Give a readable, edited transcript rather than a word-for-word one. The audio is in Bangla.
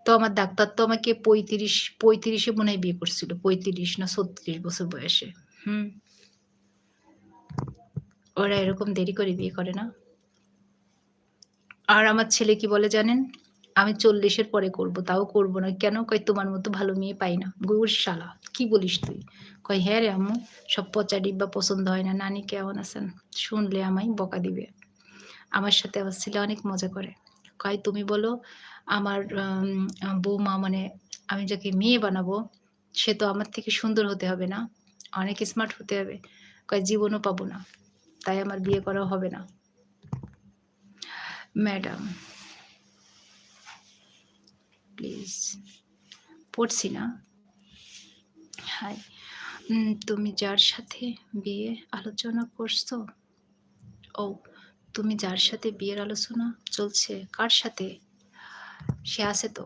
তো আমার ডাক্তার তো আমাকে ৩৫ এ মনে হয় বিয়ে করছিল। ৩৫ না ৩৬ বছর বয়সে। হুম। ওরা এরকম দেরি করে বিয়ে করে না। আর আমার ছেলে কি বলে জানেন? আমি ৪০ এর পরে করব, তাও করব না। কেন? কয় তোমার মতো ভালো মেয়ে পাই না। ওর শালা! কি বলিস তুই? কয় হ্যাঁ রে আম্মু, সব পচা ডিব্বা পছন্দ হয় না। নানি কেমন আছেন? শুনলে আমায় বকা দিবে। আমার সাথে আমার ছেলে অনেক মজা করে। কয় তুমি বলো আমার বৌমা মানে আমি যাকে মেয়ে বানাবো, সে তো আমার থেকে সুন্দর হতে হবে না? অনেক স্মার্ট হতে হবে। কয় জীবনও পাবো না। তাই আমার বিয়ে করা হবে না। Madam please. পড়ছি না? হাই। তুমি যার সাথে বিয়ে আলোচনা করছো ও তুমি যার সাথে বিয়ের আলোচনা চলছে, কার সাথে? সে আছে তো?